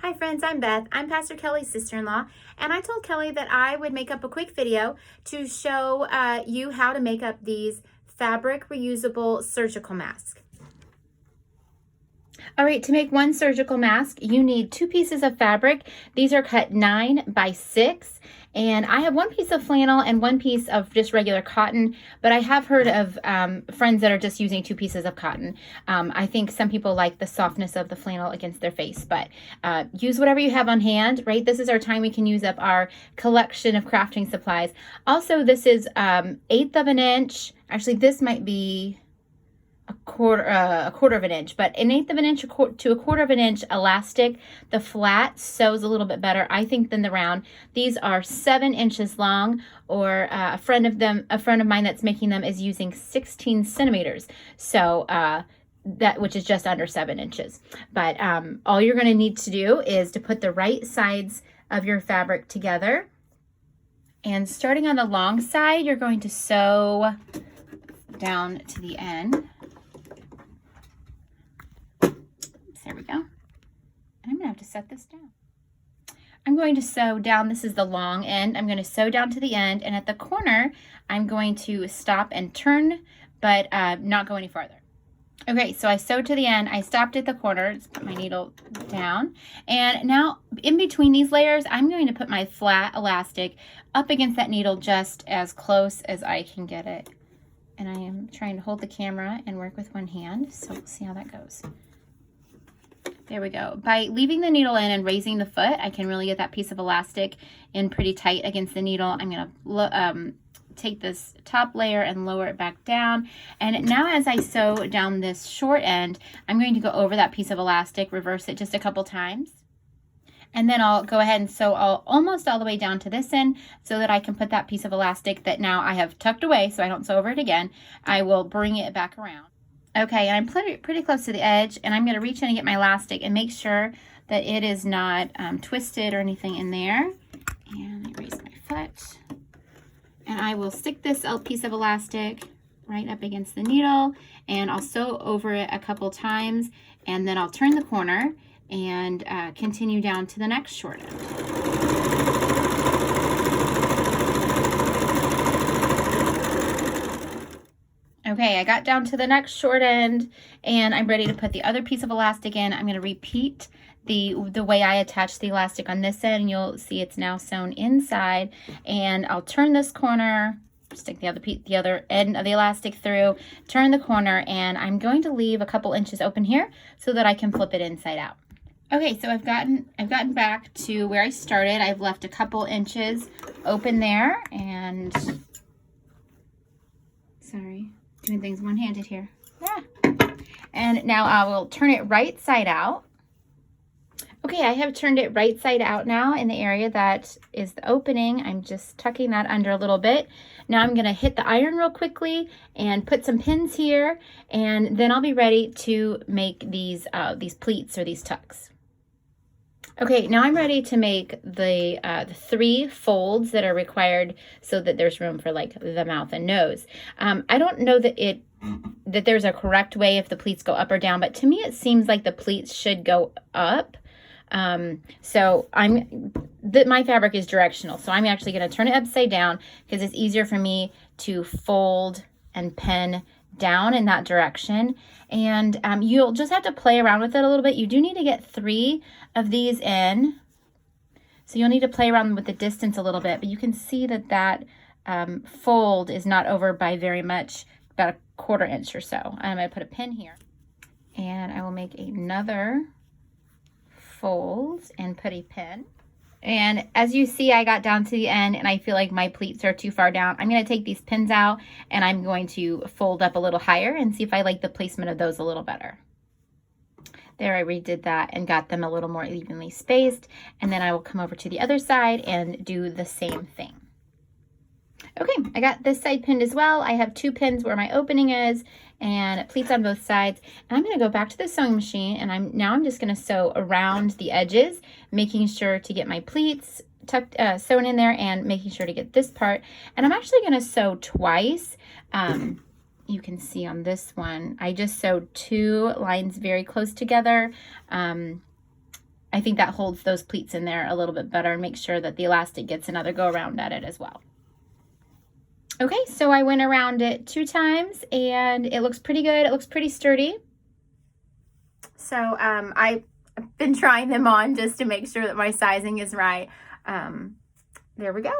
Hi friends, I'm Beth. I'm Pastor Kelly's sister-in-law, and I told Kelly that I would make up a quick video to show you how to make up these fabric reusable surgical masks. All right, to make one surgical mask, you need 2 pieces of fabric. These are cut 9 by 6, and I have 1 piece of flannel and 1 piece of just regular cotton, but I have heard of friends that are just using 2 pieces of cotton. I think some people like the softness of the flannel against their face, but use whatever you have on hand, right? This is our time we can use up our collection of crafting supplies. Also, this is 1/8 of an inch. Actually, this might be a quarter of an inch, but 1/8 of an inch to 1/4 of an inch elastic. The flat sews a little bit better, I think, than the round. These are 7 inches long, or a friend of mine that's making them is using 16 centimeters. So that, which is just under 7 inches. But all you're going to need to do is to put the right sides of your fabric together. And starting on the long side, you're going to sew down to the end. There we go. And I'm going to have to set this down. I'm going to sew down, this is the long end. I'm going to sew down to the end, and at the corner, I'm going to stop and turn, but not go any farther. Okay, so I sewed to the end. I stopped at the corner. Let's put my needle down. And now, in between these layers, I'm going to put my flat elastic up against that needle just as close as I can get it. And I am trying to hold the camera and work with one hand, so we'll see how that goes. There we go. By leaving the needle in and raising the foot, I can really get that piece of elastic in pretty tight against the needle. I'm going to take this top layer and lower it back down. And now as I sew down this short end, I'm going to go over that piece of elastic, reverse it just a couple times. And then I'll go ahead and sew almost all the way down to this end so that I can put that piece of elastic that now I have tucked away so I don't sew over it again. I will bring it back around. Okay, and I'm pretty close to the edge, and I'm going to reach in and get my elastic and make sure that it is not twisted or anything in there. And I raise my foot. And I will stick this piece of elastic right up against the needle, and I'll sew over it a couple times, and then I'll turn the corner and continue down to the next short end. Okay, I got down to the next short end, and I'm ready to put the other piece of elastic in. I'm going to repeat the way I attached the elastic on this end, and you'll see it's now sewn inside. And I'll turn this corner, stick the other end of the elastic through, turn the corner, and I'm going to leave a couple inches open here so that I can flip it inside out. Okay, so I've gotten back to where I started. I've left a couple inches open there, and sorry, doing things one-handed here. Yeah. And now I will turn it right side out. Okay, I have turned it right side out now in the area that is the opening. I'm just tucking that under a little bit. Now I'm going to hit the iron real quickly and put some pins here, and then I'll be ready to make these pleats or these tucks. Okay, now I'm ready to make the 3 folds that are required so that there's room for like the mouth and nose. I don't know that there's a correct way if the pleats go up or down, but to me it seems like the pleats should go up. So my fabric is directional, so I'm actually going to turn it upside down because it's easier for me to fold and pin down in that direction. And you'll just have to play around with it a little bit. You do need to get 3 of these in, so you'll need to play around with the distance a little bit, but you can see that fold is not over by very much, about 1/4 inch or so. I'm going to put a pin here, and I will make another fold and put a pin. And as you see, I got down to the end and I feel like my pleats are too far down. I'm going to take these pins out and I'm going to fold up a little higher and see if I like the placement of those a little better. There, I redid that and got them a little more evenly spaced. And then I will come over to the other side and do the same thing. Okay, I got this side pinned as well. I have 2 pins where my opening is and pleats on both sides. And I'm going to go back to the sewing machine, and I'm just going to sew around the edges, making sure to get my pleats tucked sewn in there and making sure to get this part. And I'm actually going to sew twice. You can see on this one, I just sewed 2 lines very close together. I think that holds those pleats in there a little bit better and makes sure that the elastic gets another go around at it as well. Okay, so I went around it 2 times and it looks pretty good. It looks pretty sturdy. So I've been trying them on just to make sure that my sizing is right. There we go.